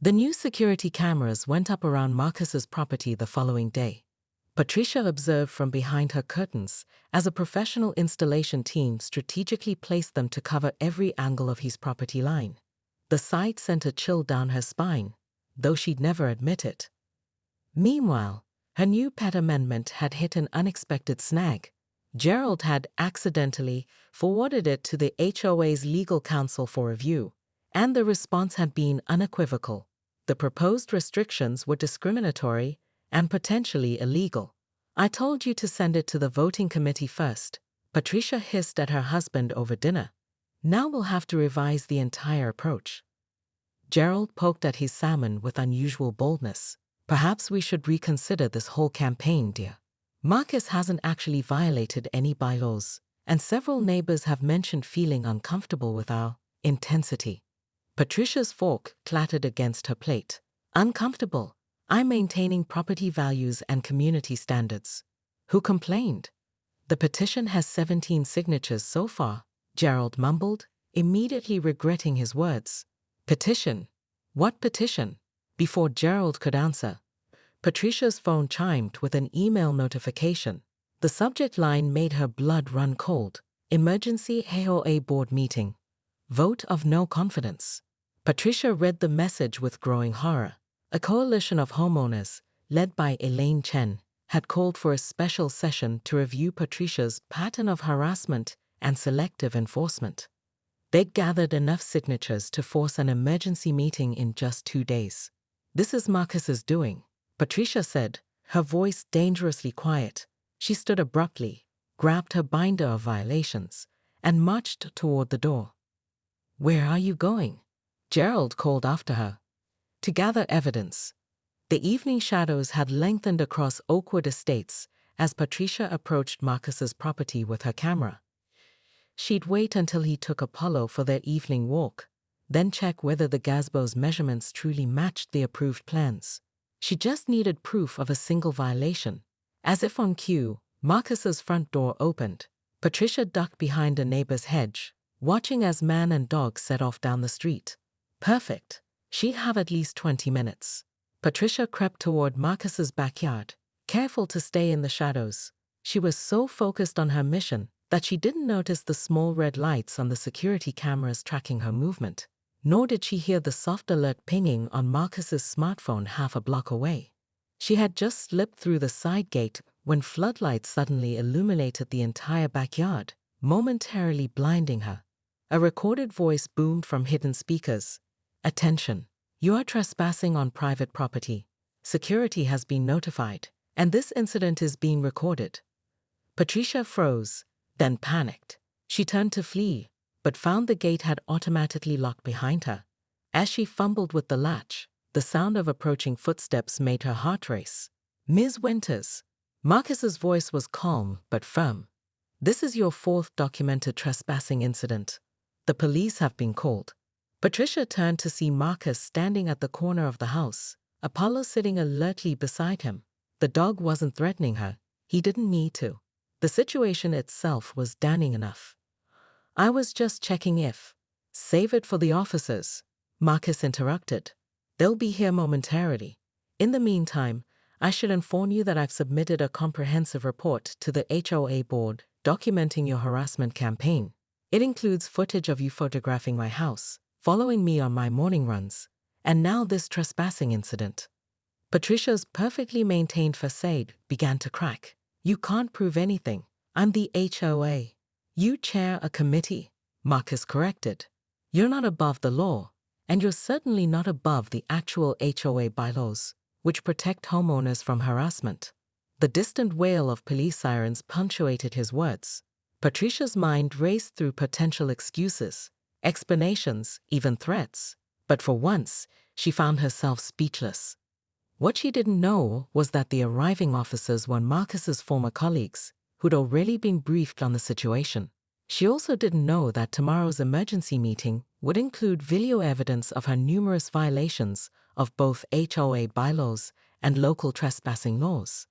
The new security cameras went up around Marcus's property the following day. Patricia observed from behind her curtains as a professional installation team strategically placed them to cover every angle of his property line. The sight sent a chill down her spine, though she'd never admit it. Meanwhile, her new pet amendment had hit an unexpected snag. Gerald had accidentally forwarded it to the HOA's legal counsel for review, and the response had been unequivocal. The proposed restrictions were discriminatory and potentially illegal. "I told you to send it to the voting committee first," Patricia hissed at her husband over dinner. "Now we'll have to revise the entire approach." Gerald poked at his salmon with unusual boldness. "Perhaps we should reconsider this whole campaign, dear. Marcus hasn't actually violated any bylaws, and several neighbors have mentioned feeling uncomfortable with our intensity." Patricia's fork clattered against her plate. "Uncomfortable? I'm maintaining property values and community standards. Who complained?" "The petition has 17 signatures so far," Gerald mumbled, immediately regretting his words. "Petition? What petition?" Before Gerald could answer, Patricia's phone chimed with an email notification. The subject line made her blood run cold. "Emergency HOA board meeting. Vote of no confidence." Patricia read the message with growing horror. A coalition of homeowners, led by Elaine Chen, had called for a special session to review Patricia's pattern of harassment and selective enforcement. They'd gathered enough signatures to force an emergency meeting in just 2 days. "This is Marcus's doing," Patricia said, her voice dangerously quiet. She stood abruptly, grabbed her binder of violations, and marched toward the door. "Where are you going?" Gerald called after her. "To gather evidence." The evening shadows had lengthened across Oakwood Estates as Patricia approached Marcus's property with her camera. She'd wait until he took Apollo for their evening walk, then check whether the gazebo's measurements truly matched the approved plans. She just needed proof of a single violation. As if on cue, Marcus's front door opened. Patricia ducked behind a neighbor's hedge, watching as man and dog set off down the street. Perfect. She'd have at least 20 minutes. Patricia crept toward Marcus's backyard, careful to stay in the shadows. She was so focused on her mission that she didn't notice the small red lights on the security cameras tracking her movement, nor did she hear the soft alert pinging on Marcus's smartphone half a block away. She had just slipped through the side gate when floodlights suddenly illuminated the entire backyard, momentarily blinding her. A recorded voice boomed from hidden speakers. "Attention! You are trespassing on private property. Security has been notified, and this incident is being recorded." Patricia froze, then panicked. She turned to flee, but found the gate had automatically locked behind her. As she fumbled with the latch, the sound of approaching footsteps made her heart race. "Ms. Winters." Marcus's voice was calm but firm. "This is your 4th documented trespassing incident. The police have been called." Patricia turned to see Marcus standing at the corner of the house, Apollo sitting alertly beside him. The dog wasn't threatening her. He didn't need to. The situation itself was damning enough. "I was just checking if—" "Save it for the officers," Marcus interrupted. "They'll be here momentarily. In the meantime, I should inform you that I've submitted a comprehensive report to the HOA board documenting your harassment campaign. It includes footage of you photographing my house, following me on my morning runs, and now this trespassing incident." Patricia's perfectly maintained facade began to crack. "You can't prove anything. I'm the HOA. You chair a committee," Marcus corrected. "You're not above the law, and you're certainly not above the actual HOA bylaws, which protect homeowners from harassment." The distant wail of police sirens punctuated his words. Patricia's mind raced through potential excuses, explanations, even threats. But for once, she found herself speechless. What she didn't know was that the arriving officers were Marcus's former colleagues, who'd already been briefed on the situation. She also didn't know that tomorrow's emergency meeting would include video evidence of her numerous violations of both HOA bylaws and local trespassing laws.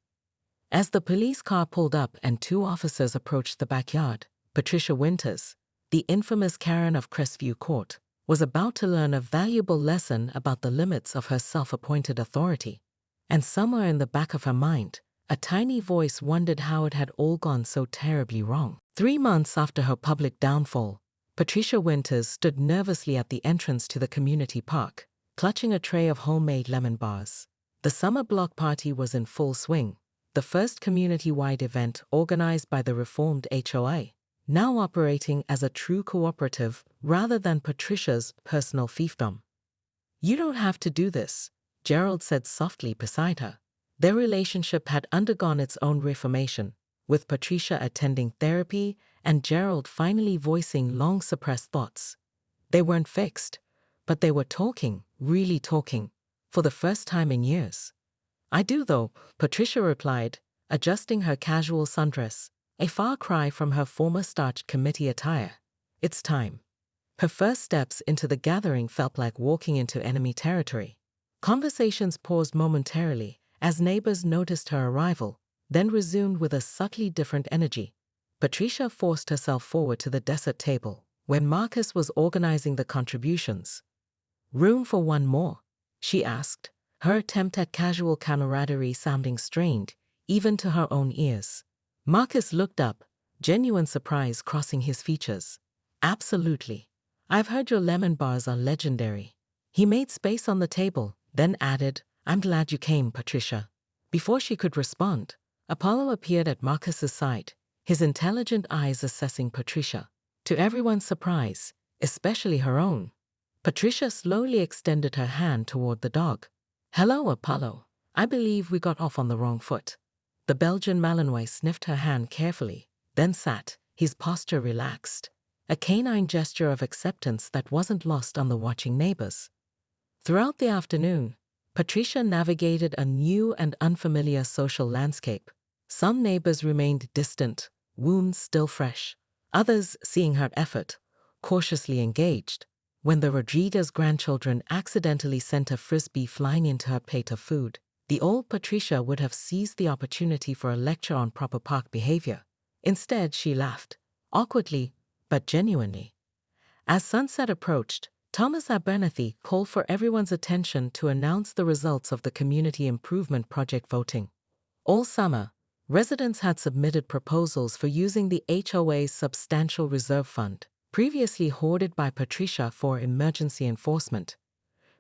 As the police car pulled up and 2 officers approached the backyard, Patricia Winters, the infamous Karen of Crestview Court, was about to learn a valuable lesson about the limits of her self-appointed authority. And somewhere in the back of her mind, a tiny voice wondered how it had all gone so terribly wrong. 3 months after her public downfall, Patricia Winters stood nervously at the entrance to the community park, clutching a tray of homemade lemon bars. The summer block party was in full swing, the first community-wide event organized by the reformed HOA, now operating as a true cooperative rather than Patricia's personal fiefdom. "You don't have to do this," Gerald said softly beside her. Their relationship had undergone its own reformation, with Patricia attending therapy and Gerald finally voicing long-suppressed thoughts. They weren't fixed, but they were talking, really talking, for the first time in years. "I do though," Patricia replied, adjusting her casual sundress, a far cry from her former starched committee attire. "It's time." Her first steps into the gathering felt like walking into enemy territory. Conversations paused momentarily as neighbors noticed her arrival, then resumed with a subtly different energy. Patricia forced herself forward to the dessert table, when Marcus was organizing the contributions. "Room for one more?" she asked, her attempt at casual camaraderie sounding strained, even to her own ears. Marcus looked up, genuine surprise crossing his features. "Absolutely. I've heard your lemon bars are legendary." He made space on the table, then added, "I'm glad you came, Patricia." Before she could respond, Apollo appeared at Marcus's side, his intelligent eyes assessing Patricia. To everyone's surprise, especially her own, Patricia slowly extended her hand toward the dog. "Hello, Apollo. I believe we got off on the wrong foot." The Belgian Malinois sniffed her hand carefully, then sat, his posture relaxed, a canine gesture of acceptance that wasn't lost on the watching neighbors. Throughout the afternoon, Patricia navigated a new and unfamiliar social landscape. Some neighbors remained distant, wounds still fresh. Others, seeing her effort, cautiously engaged. When the Rodriguez grandchildren accidentally sent a frisbee flying into her plate of food, the old Patricia would have seized the opportunity for a lecture on proper park behavior. Instead, she laughed, awkwardly, but genuinely. As sunset approached, Thomas Abernathy called for everyone's attention to announce the results of the Community Improvement Project voting. All summer, residents had submitted proposals for using the HOA's substantial reserve fund, previously hoarded by Patricia for emergency enforcement,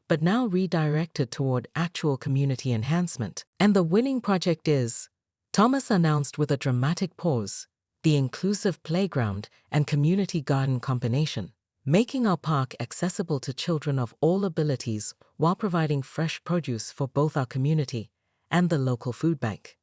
but now redirected toward actual community enhancement. And the winning project is, Thomas announced with a dramatic pause, the inclusive playground and community garden combination, making our park accessible to children of all abilities while providing fresh produce for both our community and the local food bank.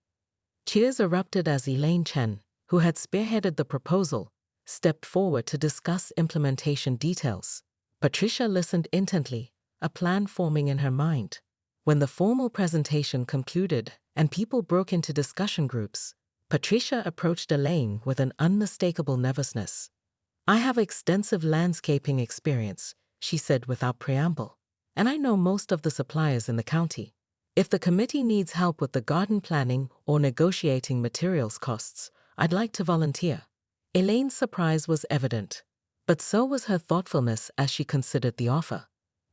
Cheers erupted as Elaine Chen, who had spearheaded the proposal, stepped forward to discuss implementation details. Patricia listened intently, a plan forming in her mind. When the formal presentation concluded and people broke into discussion groups, Patricia approached Elaine with an unmistakable nervousness. "I have extensive landscaping experience," she said without preamble, "and I know most of the suppliers in the county. If the committee needs help with the garden planning or negotiating materials costs, I'd like to volunteer." Elaine's surprise was evident, but so was her thoughtfulness as she considered the offer.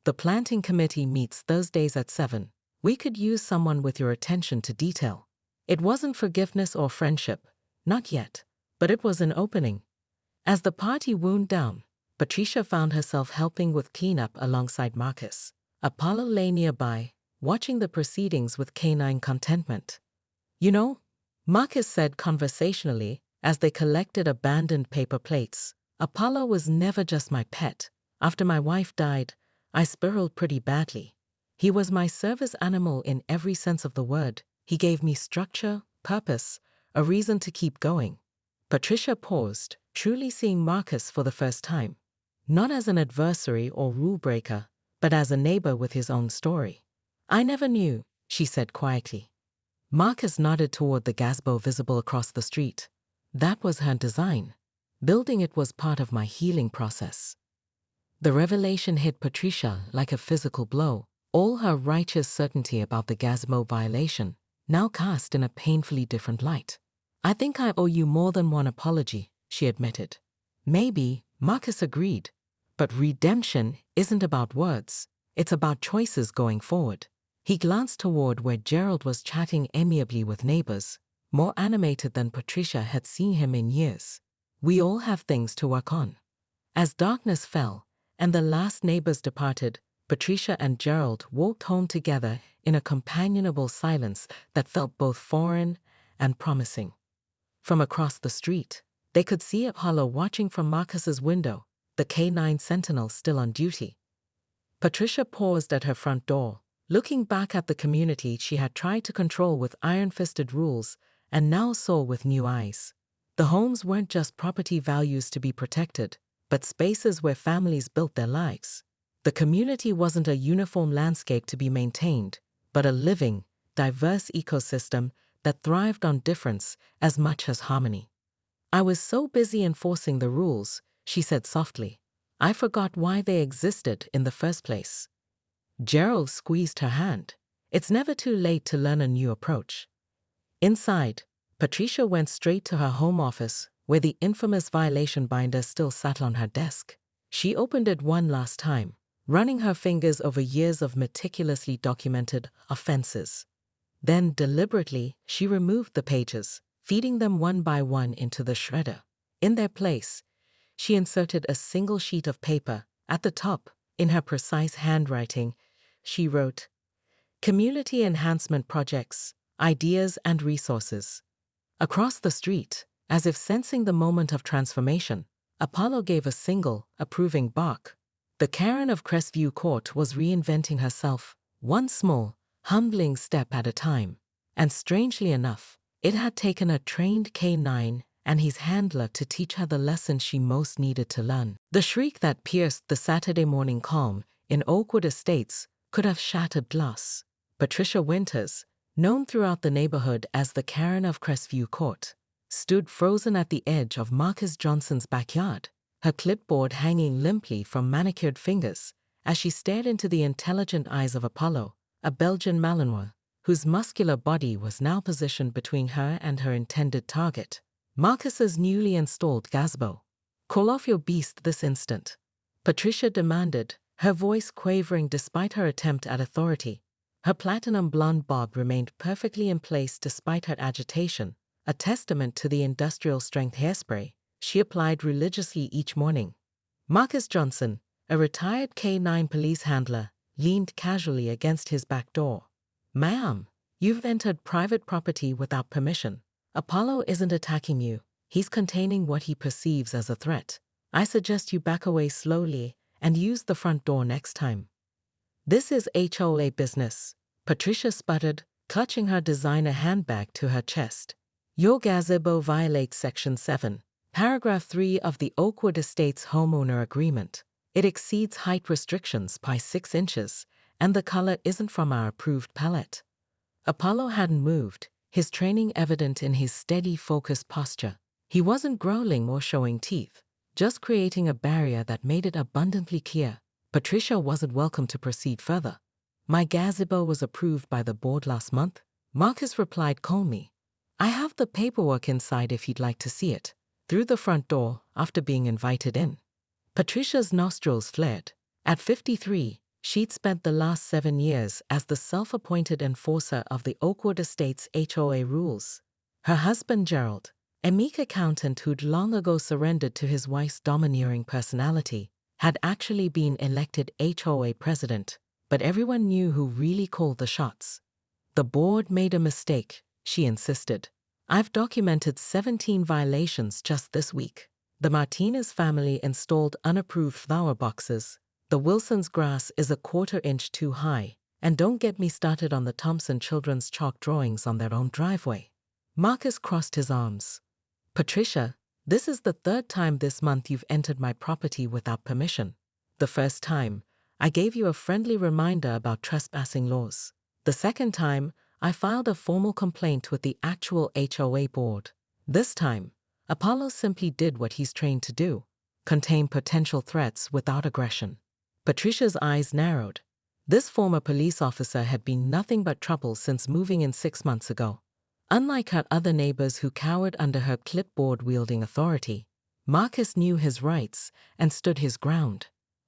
"The planting committee meets Thursdays at 7. We could use someone with your attention to detail." It wasn't forgiveness or friendship, not yet, but it was an opening. As the party wound down, Patricia found herself helping with cleanup alongside Marcus. Apollo lay nearby, watching the proceedings with canine contentment. "You know," Marcus said conversationally as they collected abandoned paper plates, "Apollo was never just my pet. After my wife died, I spiraled pretty badly. He was my service animal in every sense of the word. He gave me structure, purpose, a reason to keep going." Patricia paused, truly seeing Marcus for the first time, not as an adversary or rule breaker, but as a neighbor with his own story. "I never knew," she said quietly. Marcus nodded toward the gazebo visible across the street. "That was her design. Building it was part of my healing process." The revelation hit Patricia like a physical blow, all her righteous certainty about the gazebo violation, now cast in a painfully different light. "I think I owe you more than one apology," she admitted. "Maybe," Marcus agreed, But redemption isn't about words, it's about choices going forward. He glanced toward where Gerald was chatting amiably with neighbors, more animated than Patricia had seen him in years. We all have things to work on. As darkness fell, and the last neighbors departed, Patricia and Gerald walked home together in a companionable silence that felt both foreign and promising. From across the street, they could see Apollo watching from Marcus's window, the K9 sentinel still on duty. Patricia paused at her front door, looking back at the community she had tried to control with iron-fisted rules and now saw with new eyes. The homes weren't just property values to be protected, but spaces where families built their lives. The community wasn't a uniform landscape to be maintained, but a living, diverse ecosystem that thrived on difference as much as harmony. I was so busy enforcing the rules, she said softly, I forgot why they existed in the first place. Gerald squeezed her hand. It's never too late to learn a new approach. Inside, Patricia went straight to her home office, where the infamous violation binder still sat on her desk. She opened it one last time, running her fingers over years of meticulously documented offenses. Then, deliberately, she removed the pages, feeding them one by one into the shredder. In their place, she inserted a single sheet of paper. At the top, in her precise handwriting, she wrote, Community Enhancement Projects, Ideas and Resources. Across the street, as if sensing the moment of transformation, Apollo gave a single, approving bark. The Karen of Crestview Court was reinventing herself, one small, humbling step at a time. And strangely enough, it had taken a trained K9 and his handler to teach her the lesson she most needed to learn. The shriek that pierced the Saturday morning calm in Oakwood Estates could have shattered glass. Patricia Winters, known throughout the neighborhood as the Karen of Crestview Court, stood frozen at the edge of Marcus Johnson's backyard, her clipboard hanging limply from manicured fingers, as she stared into the intelligent eyes of Apollo, a Belgian Malinois, whose muscular body was now positioned between her and her intended target, Marcus's newly installed gazebo. Call off your beast this instant, Patricia demanded, her voice quavering despite her attempt at authority. Her platinum blonde bob remained perfectly in place despite her agitation, a testament to the industrial-strength hairspray she applied religiously each morning. Marcus Johnson, a retired K9 police handler, leaned casually against his back door. Ma'am, you've entered private property without permission. Apollo isn't attacking you, he's containing what he perceives as a threat. I suggest you back away slowly and use the front door next time. This is HOA business, Patricia sputtered, clutching her designer handbag to her chest. Your gazebo violates Section 7, Paragraph 3 of the Oakwood Estates Homeowner Agreement. It exceeds height restrictions by 6 inches, and the color isn't from our approved palette. Apollo hadn't moved, his training evident in his steady, focused posture. He wasn't growling or showing teeth, just creating a barrier that made it abundantly clear Patricia wasn't welcome to proceed further. My gazebo was approved by the board last month, Marcus replied calmly. I have the paperwork inside if you'd like to see it. Through the front door, after being invited in. Patricia's nostrils flared. At 53, she'd spent the last 7 years as the self-appointed enforcer of the Oakwood Estates HOA rules. Her husband Gerald, a meek accountant who'd long ago surrendered to his wife's domineering personality, had actually been elected HOA president, but everyone knew who really called the shots. The board made a mistake, she insisted. I've documented 17 violations just this week. The Martinez family installed unapproved flower boxes. The Wilson's grass is a 1/4 inch too high. And don't get me started on the Thompson children's chalk drawings on their own driveway. Marcus crossed his arms. Patricia, this is the 3rd time this month you've entered my property without permission. The first time, I gave you a friendly reminder about trespassing laws. The second time, I filed a formal complaint with the actual HOA board. This time, Apollo simply did what he's trained to do, contain potential threats without aggression. Patricia's eyes narrowed. This former police officer had been nothing but trouble since moving in 6 months ago. Unlike her other neighbors who cowered under her clipboard-wielding authority, Marcus knew his rights and stood his ground.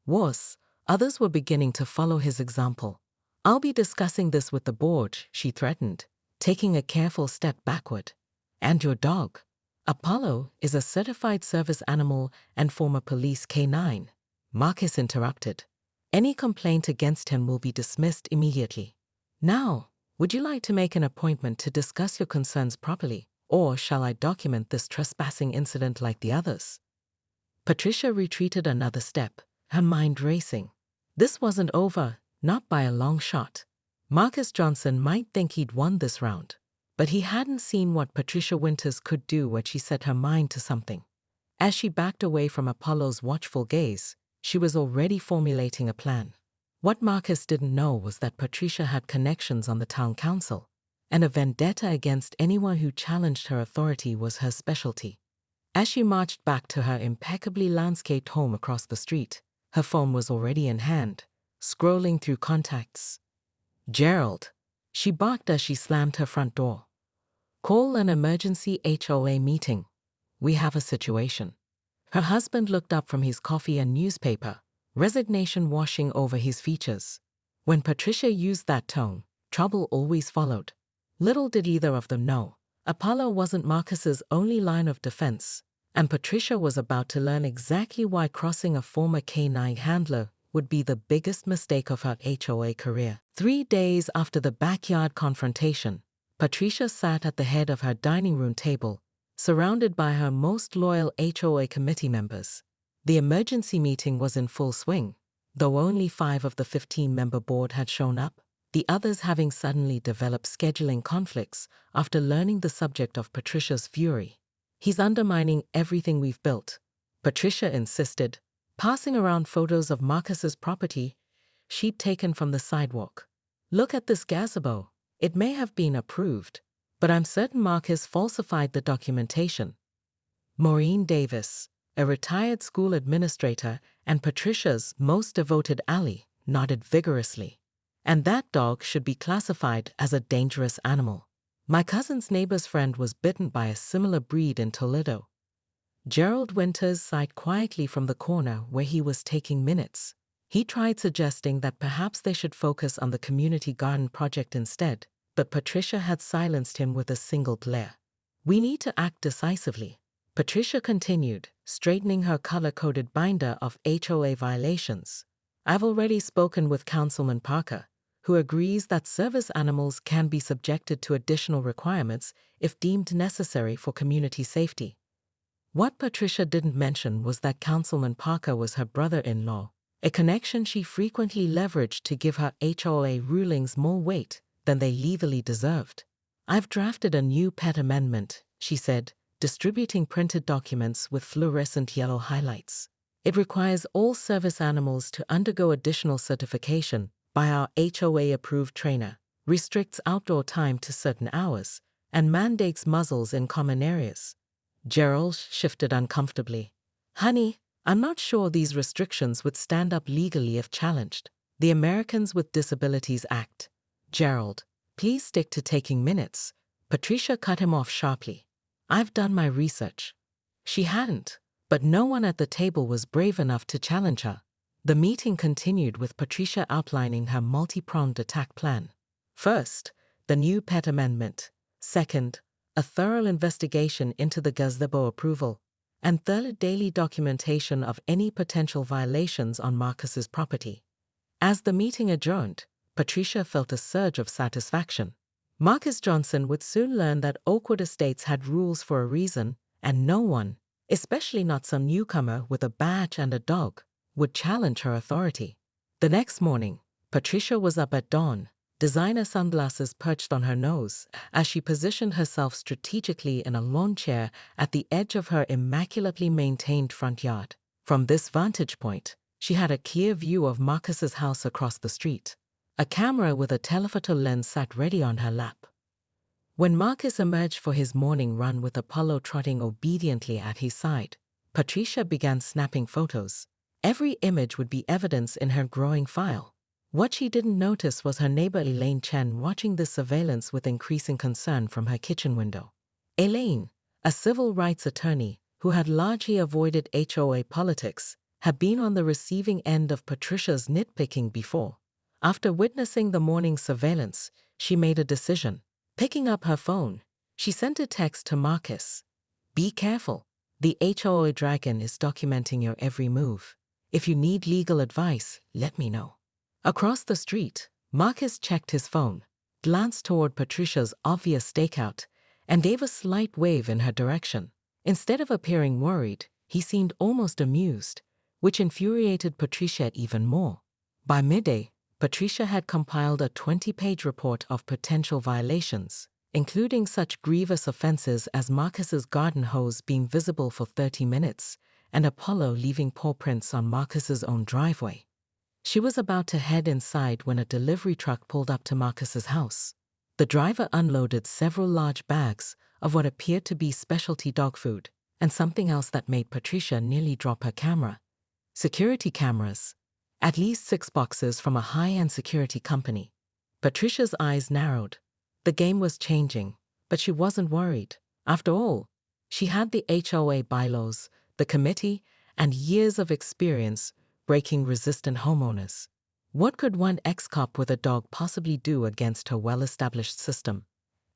Worse, others were beginning to follow his example. "I'll be discussing this with the board," she threatened, taking a careful step backward. "And your dog? Apollo is a certified service animal and former police K9. Marcus interrupted. "Any complaint against him will be dismissed immediately. Now, would you like to make an appointment to discuss your concerns properly, or shall I document this trespassing incident like the others?" Patricia retreated another step, her mind racing. This wasn't over, not by a long shot. Marcus Johnson might think he'd won this round, but he hadn't seen what Patricia Winters could do when she set her mind to something. As she backed away from Apollo's watchful gaze, she was already formulating a plan. What Marcus didn't know was that Patricia had connections on the town council, and a vendetta against anyone who challenged her authority was her specialty. As she marched back to her impeccably landscaped home across the street, her phone was already in hand, scrolling through contacts. "Gerald," she barked as she slammed her front door. "Call an emergency HOA meeting. We have a situation." Her husband looked up from his coffee and newspaper, resignation washing over his features. When Patricia used that tone, trouble always followed. Little did either of them know, Apollo wasn't Marcus's only line of defense, and Patricia was about to learn exactly why crossing a former K9 handler would be the biggest mistake of her HOA career. 3 days after the backyard confrontation, Patricia sat at the head of her dining room table, surrounded by her most loyal HOA committee members. The emergency meeting was in full swing, though only 5 of the 15-member board had shown up, the others having suddenly developed scheduling conflicts after learning the subject of Patricia's fury. "He's undermining everything we've built," Patricia insisted, passing around photos of Marcus's property she'd taken from the sidewalk. "Look at this gazebo. It may have been approved, but I'm certain Marcus falsified the documentation." Maureen Davis, a retired school administrator and Patricia's most devoted ally, nodded vigorously. "And that dog should be classified as a dangerous animal. My cousin's neighbor's friend was bitten by a similar breed in Toledo." Gerald Winters sighed quietly from the corner where he was taking minutes. He tried suggesting that perhaps they should focus on the community garden project instead, but Patricia had silenced him with a single glare. "We need to act decisively," Patricia continued, straightening her color-coded binder of HOA violations. "I've already spoken with Councilman Parker, who agrees that service animals can be subjected to additional requirements if deemed necessary for community safety." What Patricia didn't mention was that Councilman Parker was her brother-in-law, a connection she frequently leveraged to give her HOA rulings more weight than they legally deserved. "I've drafted a new pet amendment," she said, distributing printed documents with fluorescent yellow highlights. "It requires all service animals to undergo additional certification by our HOA-approved trainer, restricts outdoor time to certain hours, and mandates muzzles in common areas." Gerald shifted uncomfortably. "Honey, I'm not sure these restrictions would stand up legally if challenged. The Americans with Disabilities Act." "Gerald, please stick to taking minutes," Patricia cut him off sharply. "I've done my research." She hadn't, but no one at the table was brave enough to challenge her. The meeting continued with Patricia outlining her multi-pronged attack plan. First, the new pet amendment. Second, a thorough investigation into the gazebo approval. And third, daily documentation of any potential violations on Marcus's property. As the meeting adjourned, Patricia felt a surge of satisfaction. Marcus Johnson would soon learn that Oakwood Estates had rules for a reason, and no one, especially not some newcomer with a badge and a dog, would challenge her authority. The next morning, Patricia was up at dawn, designer sunglasses perched on her nose, as she positioned herself strategically in a lawn chair at the edge of her immaculately maintained front yard. From this vantage point, she had a clear view of Marcus's house across the street. A camera with a telephoto lens sat ready on her lap. When Marcus emerged for his morning run with Apollo trotting obediently at his side, Patricia began snapping photos. Every image would be evidence in her growing file. What she didn't notice was her neighbor Elaine Chen watching this surveillance with increasing concern from her kitchen window. Elaine, a civil rights attorney who had largely avoided HOA politics, had been on the receiving end of Patricia's nitpicking before. After witnessing the morning's surveillance, she made a decision. Picking up her phone, she sent a text to Marcus. "Be careful. The HOA dragon is documenting your every move. If you need legal advice, let me know." Across the street, Marcus checked his phone, glanced toward Patricia's obvious stakeout, and gave a slight wave in her direction. Instead of appearing worried, he seemed almost amused, which infuriated Patricia even more. By midday, Patricia had compiled a 20-page report of potential violations, including such grievous offenses as Marcus's garden hose being visible for 30 minutes and Apollo leaving paw prints on Marcus's own driveway. She was about to head inside when a delivery truck pulled up to Marcus's house. The driver unloaded several large bags of what appeared to be specialty dog food, and something else that made Patricia nearly drop her camera. Security cameras. At least 6 boxes from a high-end security company. Patricia's eyes narrowed. The game was changing, but she wasn't worried. After all, she had the HOA bylaws, the committee, and years of experience breaking resistant homeowners. What could one ex-cop with a dog possibly do against her well-established system?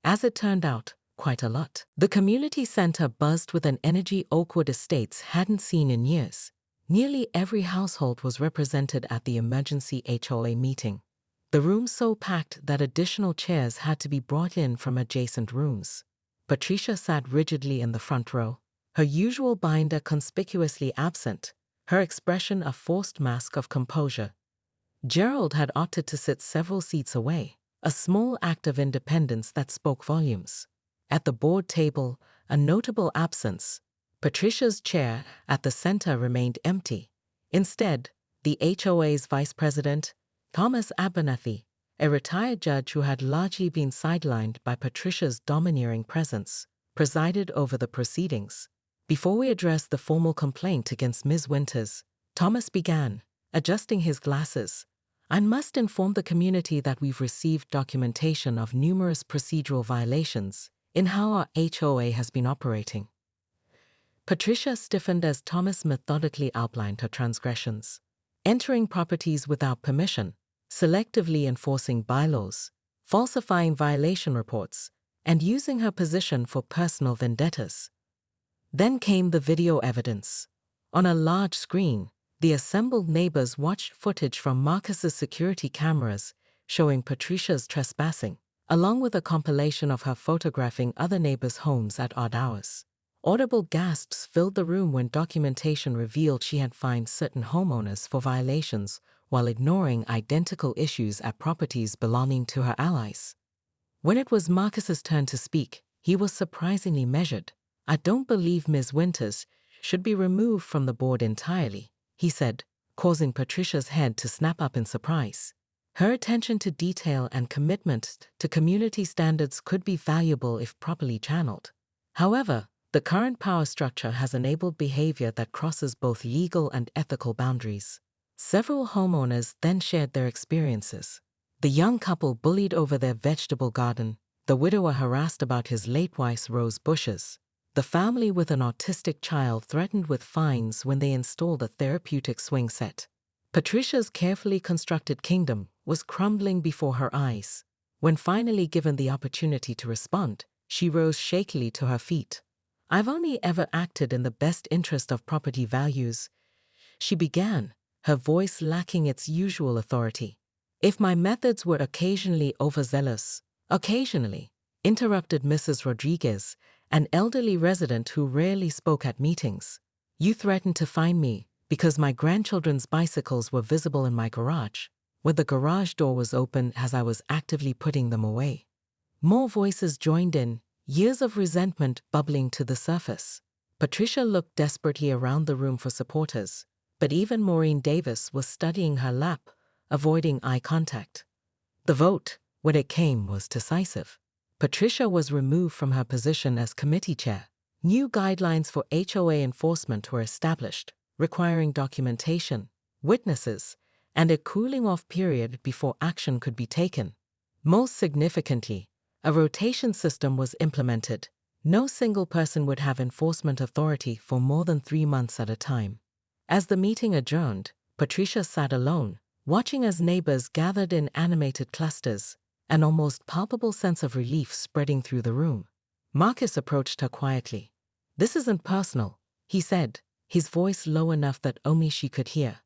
As it turned out, quite a lot. The community center buzzed with an energy Oakwood Estates hadn't seen in years. Nearly every household was represented at the emergency HOA meeting. The room so packed that additional chairs had to be brought in from adjacent rooms. Patricia sat rigidly in the front row, her usual binder conspicuously absent, her expression a forced mask of composure. Gerald had opted to sit several seats away, a small act of independence that spoke volumes. At the board table, a notable absence. Patricia's chair at the center remained empty. Instead, the HOA's vice president, Thomas Abernathy, a retired judge who had largely been sidelined by Patricia's domineering presence, presided over the proceedings. Before we address the formal complaint against Ms. Winters, Thomas began, adjusting his glasses. "I must inform the community that we've received documentation of numerous procedural violations in how our HOA has been operating." Patricia stiffened as Thomas methodically outlined her transgressions. Entering properties without permission, selectively enforcing bylaws, falsifying violation reports, and using her position for personal vendettas. Then came the video evidence. On a large screen, the assembled neighbors watched footage from Marcus's security cameras showing Patricia's trespassing, along with a compilation of her photographing other neighbors' homes at odd hours. Audible gasps filled the room when documentation revealed she had fined certain homeowners for violations while ignoring identical issues at properties belonging to her allies. When it was Marcus's turn to speak, he was surprisingly measured. "I don't believe Ms. Winters should be removed from the board entirely," he said, causing Patricia's head to snap up in surprise. Her attention to detail and commitment to community standards could be valuable if properly channeled. However, the current power structure has enabled behavior that crosses both legal and ethical boundaries. Several homeowners then shared their experiences. The young couple bullied over their vegetable garden, the widower harassed about his late wife's rose bushes. The family with an autistic child threatened with fines when they installed a therapeutic swing set. Patricia's carefully constructed kingdom was crumbling before her eyes. When finally given the opportunity to respond, she rose shakily to her feet. "I've only ever acted in the best interest of property values," she began, her voice lacking its usual authority. "If my methods were occasionally overzealous," "Occasionally," interrupted Mrs. Rodriguez, an elderly resident who rarely spoke at meetings. "You threatened to fine me because my grandchildren's bicycles were visible in my garage, when the garage door was open as I was actively putting them away." More voices joined in, years of resentment bubbling to the surface. Patricia looked desperately around the room for supporters, but even Maureen Davis was studying her lap, avoiding eye contact. The vote, when it came, was decisive. Patricia was removed from her position as committee chair. New guidelines for HOA enforcement were established, requiring documentation, witnesses, and a cooling-off period before action could be taken. Most significantly, a rotation system was implemented. No single person would have enforcement authority for more than 3 months at a time. As the meeting adjourned, Patricia sat alone, watching as neighbors gathered in animated clusters, an almost palpable sense of relief spreading through the room. Marcus approached her quietly. "This isn't personal," he said, his voice low enough that only she could hear.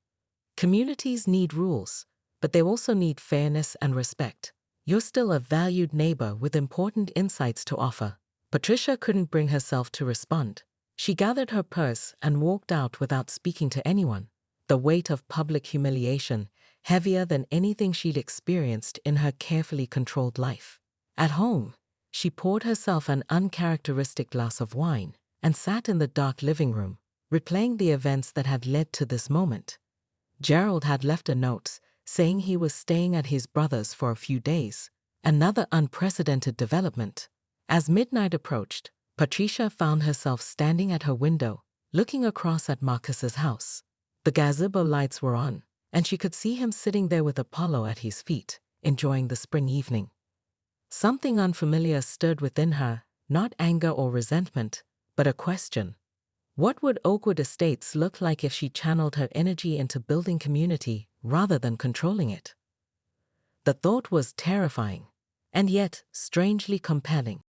"Communities need rules, but they also need fairness and respect. You're still a valued neighbor with important insights to offer." Patricia couldn't bring herself to respond. She gathered her purse and walked out without speaking to anyone, the weight of public humiliation heavier than anything she'd experienced in her carefully controlled life. At home, she poured herself an uncharacteristic glass of wine and sat in the dark living room, replaying the events that had led to this moment. Gerald had left a note saying he was staying at his brother's for a few days, another unprecedented development. As midnight approached, Patricia found herself standing at her window, looking across at Marcus's house. The gazebo lights were on, and she could see him sitting there with Apollo at his feet, enjoying the spring evening. Something unfamiliar stirred within her, not anger or resentment, but a question. What would Oakwood Estates look like if she channeled her energy into building community rather than controlling it? The thought was terrifying, and yet strangely compelling.